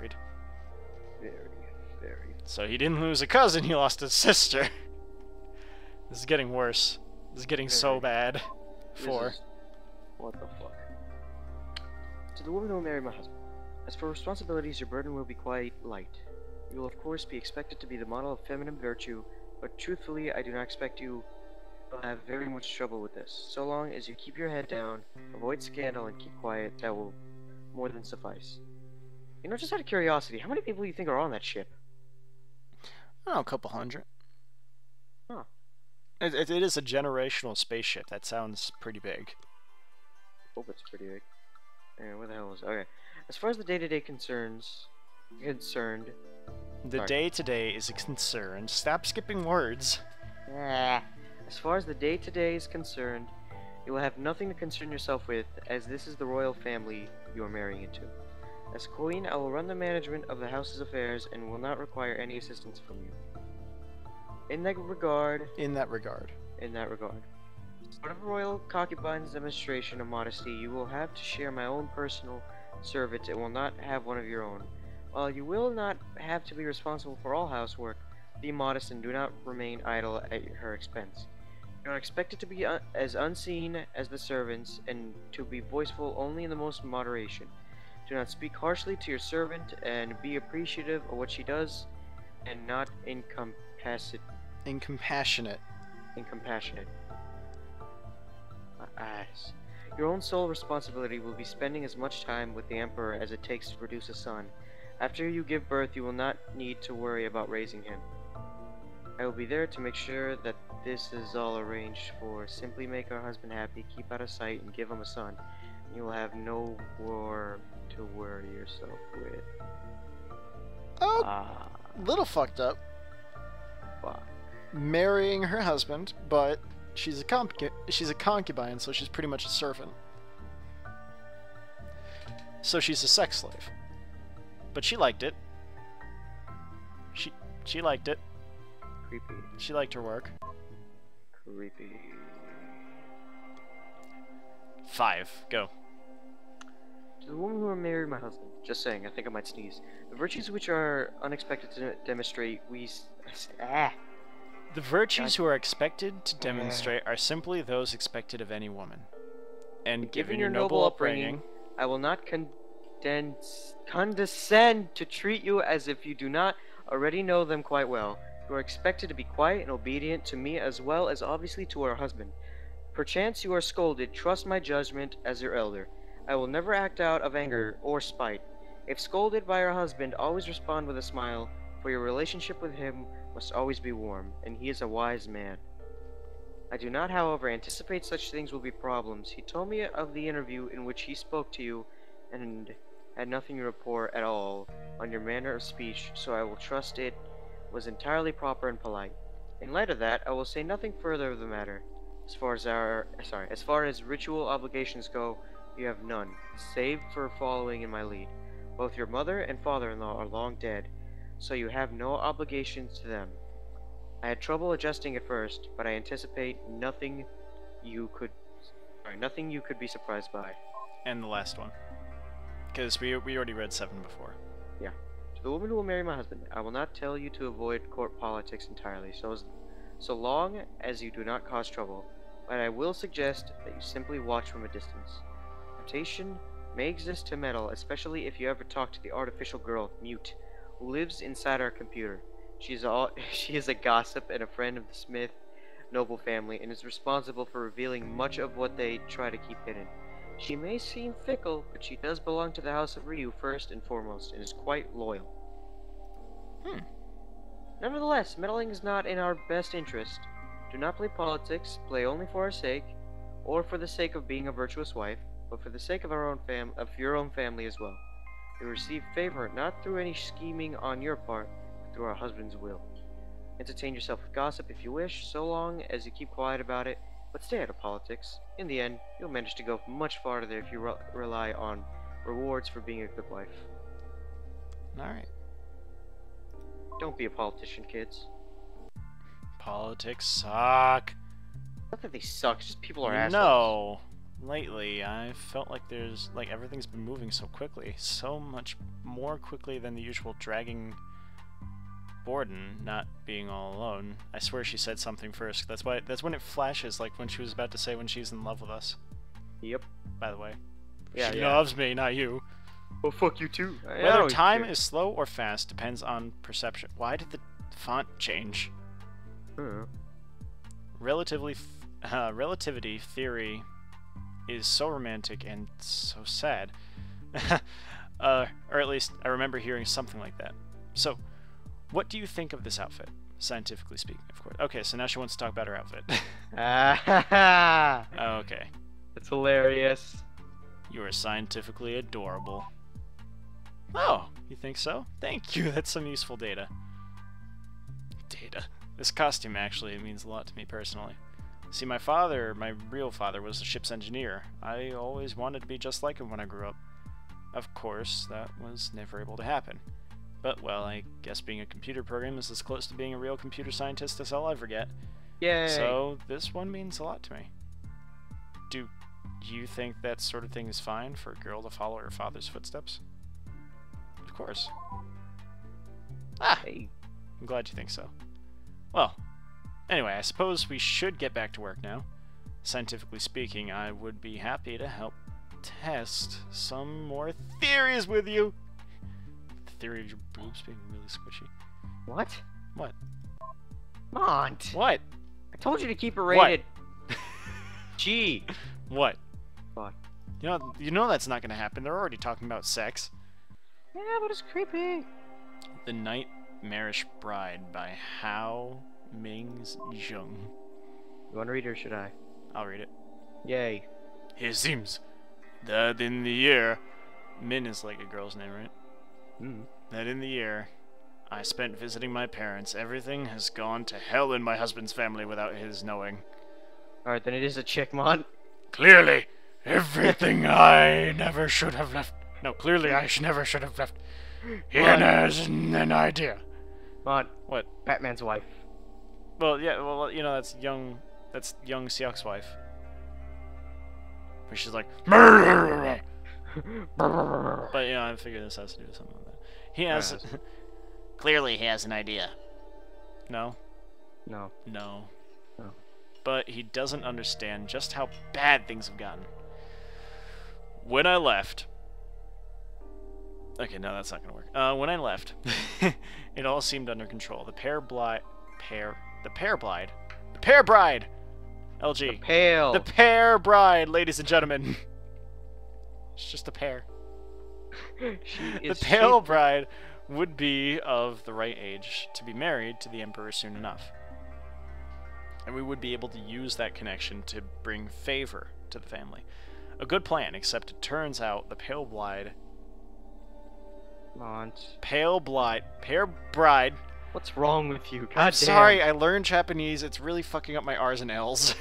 married. Very, very. So he didn't lose a cousin, he lost a sister. This is getting worse. This is getting so bad. What the fuck? To the woman who will marry my husband. As for responsibilities, your burden will be quite light. You will of course be expected to be the model of feminine virtue, but truthfully I do not expect you will have very much trouble with this. So long as you keep your head down, avoid scandal, and keep quiet, that will more than suffice. You know, just out of curiosity, how many people do you think are on that ship? I don't know, a couple hundred. Huh. It is a generational spaceship. That sounds pretty big. Hope it's pretty big. Where the hell is it? Okay. As far as the day-to-day concerned, The day-to-day is concerned. Stop skipping words. As far as the day-to-day is concerned, you will have nothing to concern yourself with, as this is the royal family you are marrying into. As queen, I will run the management of the house's affairs and will not require any assistance from you. In that regard. Part of a royal concubine's demonstration of modesty, you will have to share my own personal servant and will not have one of your own. While you will not have to be responsible for all housework, be modest and do not remain idle at her expense. You are expected to be as unseen as the servants and to be voiceful only in the most moderation. Do not speak harshly to your servant and be appreciative of what she does and not incompassionate. My eyes. Your own sole responsibility will be spending as much time with the Emperor as it takes to produce a son. After you give birth, you will not need to worry about raising him. I will be there to make sure that this is all arranged for. Simply make our husband happy, keep out of sight, and give him a son. You will have no war to worry yourself with. Oh, little fucked up. Fuck. Marrying her husband, but she's a concubine, so she's pretty much a servant. So she's a sex slave. But she liked it. She liked it. Creepy. She liked her work. Creepy. 5. Go. To the woman who will marry my husband. Just saying, I think I might sneeze. The virtues which are unexpected to demonstrate, The virtues who are expected to demonstrate are simply those expected of any woman. And given your noble upbringing, I will not condescend to treat you as if you do not already know them quite well. You are expected to be quiet and obedient to me as well as obviously to our husband. Perchance you are scolded, trust my judgment as your elder. I will never act out of anger or spite. If scolded by your husband, always respond with a smile, for your relationship with him must always be warm, and he is a wise man. I do not, however, anticipate such things will be problems. He told me of the interview in which he spoke to you, and had nothing to report at all on your manner of speech, so I will trust it was entirely proper and polite. In light of that, I will say nothing further of the matter. As far as ritual obligations go, you have none, save for following in my lead. Both your mother and father-in-law are long dead, so you have no obligations to them. I had trouble adjusting at first, but I anticipate nothing you could be surprised by. And the last one. Because we already read 7 before. Yeah. To the woman who will marry my husband, I will not tell you to avoid court politics entirely, so long as you do not cause trouble, but I will suggest that you simply watch from a distance. Temptation may exist to meddle, especially if you ever talk to the artificial girl, Mute, who lives inside our computer. She is a gossip and a friend of the Smith noble family, and is responsible for revealing much of what they try to keep hidden. She may seem fickle, but she does belong to the House of Ryu first and foremost, and is quite loyal. Nevertheless, meddling is not in our best interest. Do not play politics, play only for our sake, or for the sake of being a virtuous wife, but for the sake of your own family as well. You receive favor not through any scheming on your part, but through our husband's will. Entertain yourself with gossip if you wish, so long as you keep quiet about it, but stay out of politics. In the end, you'll manage to go much farther if you rely on rewards for being a good wife. Alright. Don't be a politician, kids. Politics suck. Not that they suck, just people are assholes. No. lately, I felt like everything's been moving so quickly. So much more quickly than the usual, dragging Borden not being all alone. I swear she said something first. That's when it flashes, like when she was about to say when she's in love with us. Yep. By the way. Yeah, she loves me, not you. Well, fuck you too. Whether time is slow or fast depends on perception. Why did the font change? Relativity theory is so romantic and so sad. Or at least I remember hearing something like that. So, what do you think of this outfit? Scientifically speaking, of course. Okay, so now she wants to talk about her outfit. Okay. That's hilarious. You are scientifically adorable. Oh, you think so? Thank you, that's some useful data. This costume actually means a lot to me personally. See, my real father, was a ship's engineer. I always wanted to be just like him when I grew up. Of course, that was never able to happen. But, well, I guess being a computer program is as close to being a real computer scientist as I'll ever get. Yay! So, this one means a lot to me. Do you think that sort of thing is fine for a girl to follow her father's footsteps? Of course. Hey. I'm glad you think so. Well, anyway, I suppose we should get back to work now. Scientifically speaking, I would be happy to help test some more theories with you. The theory of your boobs being really squishy. What? What? Mont! What? I told you to keep it rated. What? G. What? What? You know that's not gonna happen. They're already talking about sex. Yeah, but it's creepy. The Nightmarish Bride by Heo Min-jung. You want to read it or should I? I'll read it. Yay. It seems that in the year... Min is like a girl's name, right? That in the year I spent visiting my parents, everything has gone to hell in my husband's family without his knowing. Alright, then it is a chick, Mont. Clearly, everything I never should have left. No, clearly I never should have left. He has an idea. Mont. What? Batman's wife. Well, yeah, well, you know, that's young Seok's wife. Where she's like, but, you know, I figure this has to do with something like that. He has... Clearly he has an idea. No? No. No. No. But he doesn't understand just how bad things have gotten. When I left... Okay, no, that's not gonna work. When I left, it all seemed under control. The pair bride... LG. The pale. The pair bride, ladies and gentlemen. It's just a pair. The pale bride would be of the right age to be married to the Emperor soon enough. And we would be able to use that connection to bring favor to the family. A good plan, except it turns out the pale bride... Mont. Pair bride... What's wrong with you? God I'm damn. sorry, I learned Japanese. It's really fucking up my R's and L's.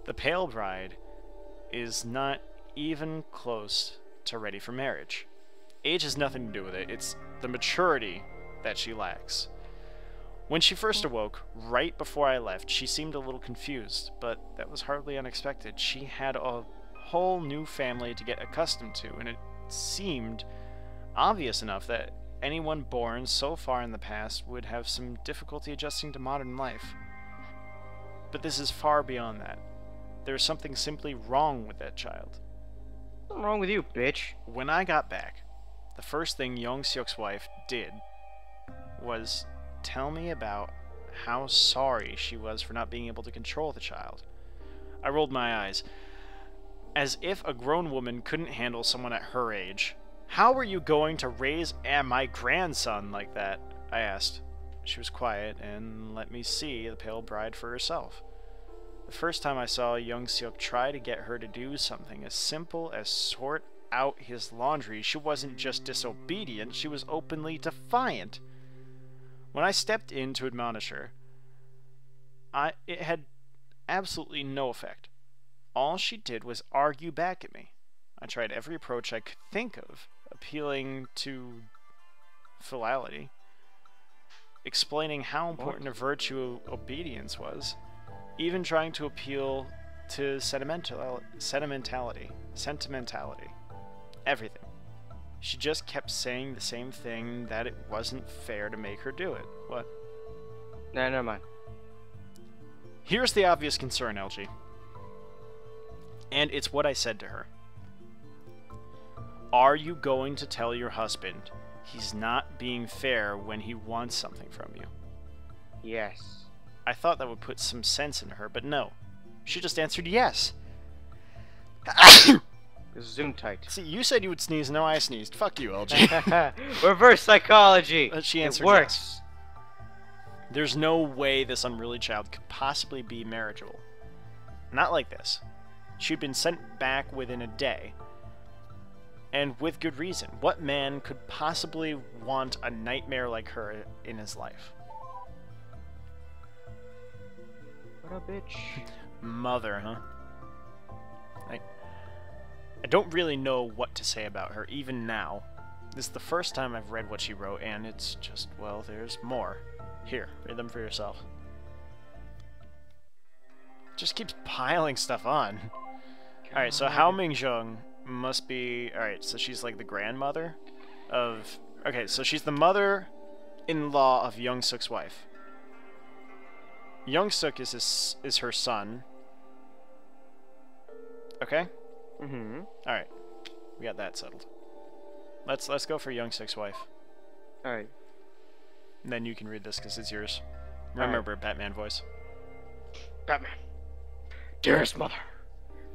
The pale bride is not even close to ready for marriage. Age has nothing to do with it. It's the maturity that she lacks. When she first awoke, right before I left, she seemed a little confused, but that was hardly unexpected. She had a whole new family to get accustomed to, and it seemed obvious enough that anyone born so far in the past would have some difficulty adjusting to modern life. But this is far beyond that. There is something simply wrong with that child. What's wrong with you, bitch? When I got back, the first thing Young Seok's wife did was tell me about how sorry she was for not being able to control the child. I rolled my eyes. As if a grown woman couldn't handle someone at her age. How were you going to raise my grandson like that? I asked. She was quiet and let me see the pale bride for herself. The first time I saw Young Seok try to get her to do something as simple as sort out his laundry, she wasn't just disobedient, she was openly defiant. When I stepped in to admonish her, it had absolutely no effect. All she did was argue back at me. I tried every approach I could think of, appealing to philology, explaining how important a virtue of obedience was, even trying to appeal to sentimentality, everything. She just kept saying the same thing, that it wasn't fair to make her do it. What? Nah, never mind. Here's the obvious concern, LG. And it's what I said to her. Are you going to tell your husband he's not being fair when he wants something from you? Yes. I thought that would put some sense into her, but no. She just answered yes. Zoom tight. See, you said you would sneeze, no I sneezed. Fuck you, LG. Reverse psychology. She answered it works. yes. There's no way this unruly child could possibly be marriageable. Not like this. She'd been sent back within a day. And with good reason. What man could possibly want a nightmare like her in his life? What a bitch. Mother, huh? I don't really know what to say about her, even now. This is the first time I've read what she wrote, and it's just, well, there's more. Here, read them for yourself. Just keeps piling stuff on. Alright, so Heo Min-jung must be... Alright, so she's like the grandmother of... Okay, so she's the mother-in-law of Young-suk's wife. Young-suk is her son. Okay? Mm-hmm. Alright. We got that settled. Let's go for Young-suk's wife. Alright. And then you can read this because it's yours. Remember, Batman voice. Batman. Dearest mother,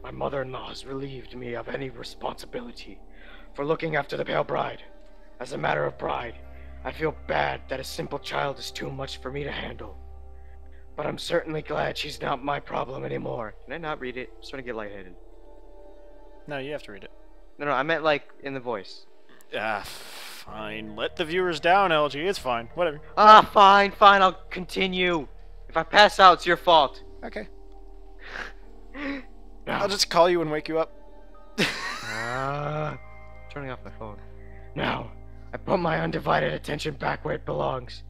my mother-in-law has relieved me of any responsibility for looking after the pale bride. As a matter of pride, I feel bad that a simple child is too much for me to handle. But I'm certainly glad she's not my problem anymore. Can I not read it? I'm starting to get lightheaded. No, you have to read it. No, I meant like in the voice. Ah, fine. Let the viewers down, LG. It's fine. Whatever. Ah, fine, I'll continue. If I pass out, it's your fault. Okay. Now, I'll just call you and wake you up. Turning off my phone. now, I put my undivided attention back where it belongs,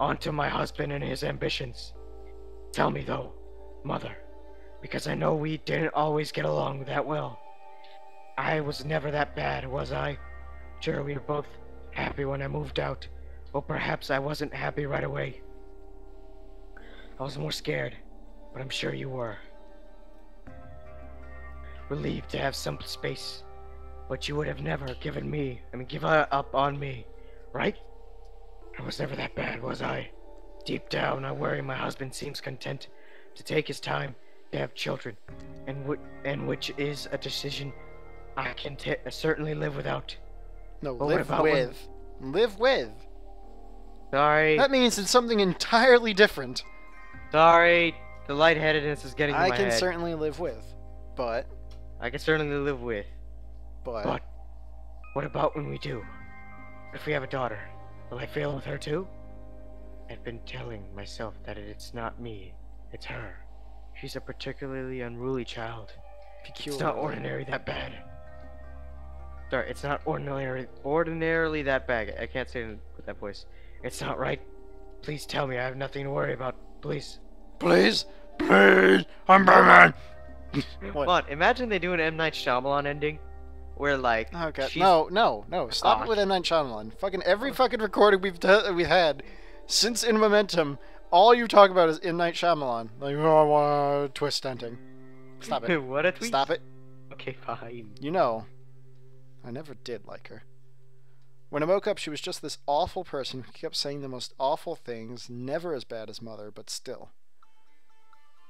onto my husband and his ambitions. Tell me though, mother, because I know we didn't always get along that well. I was never that bad, was I? Sure, we were both happy when I moved out. Well, perhaps I wasn't happy right away. I was more scared, but I'm sure you were. Relieved to have some space, but you would have never given up on me, right? I was never that bad, was I? Deep down, I worry my husband seems content to take his time to have children, and which is a decision I can certainly live without. No, But what live about with. Live with. Sorry. That means it's something entirely different. Sorry. The lightheadedness is getting to I my can head. certainly live with. But... I can certainly live with. But what about when we do? What if we have a daughter? Will I fail with her too? I've been telling myself that it's not me, it's her. She's a particularly unruly child. It's not ordinary that bad. Sorry, it's not ordinarily that bad. I can't say it with that voice. It's not right. Please tell me I have nothing to worry about. Please. Please? Please? I'm Batman! Come on, imagine they do an M. Night Shyamalan ending, where like, Oh god, she's- no, stop Aw. it with M. Night Shyamalan. Fucking every fucking recording we've had since In Momentum, all you talk about is M. Night Shyamalan. Like, oh, I want a twist ending. Stop it. What a tweet. Stop it. Okay, fine. You know, I never did like her. When I woke up, she was just this awful person who kept saying the most awful things, never as bad as Mother, but still.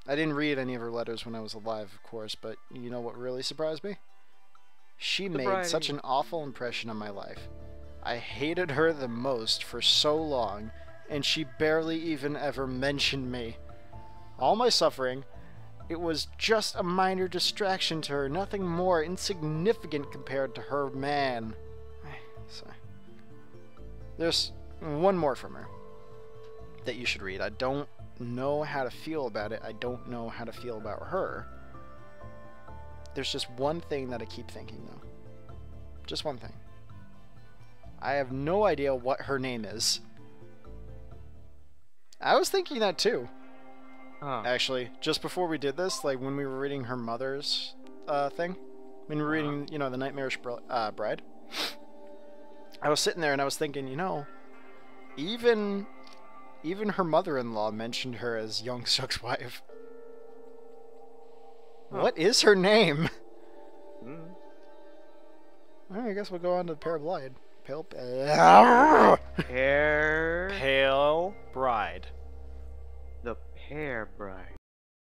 I didn't read any of her letters when I was alive, of course, but you know what really surprised me? She made such an awful impression on my life. I hated her the most for so long, and she barely even ever mentioned me. All my suffering, it was just a minor distraction to her, nothing more, insignificant compared to her man. Sorry. There's one more from her that you should read. I don't know how to feel about it. I don't know how to feel about her. There's just one thing that I keep thinking, though. Just one thing. I have no idea what her name is. I was thinking that too. Huh. actually. Just before we did this, like when we were reading her mother's thing, when we were reading, you know, the Nightmarish Bride, I was sitting there and I was thinking, you know, even her mother-in-law mentioned her as Young Suk's wife. Huh. What is her name? Mm. Alright, I guess we'll go on to the Pale Bride. Pear. Pale Bride. The Pear Bride.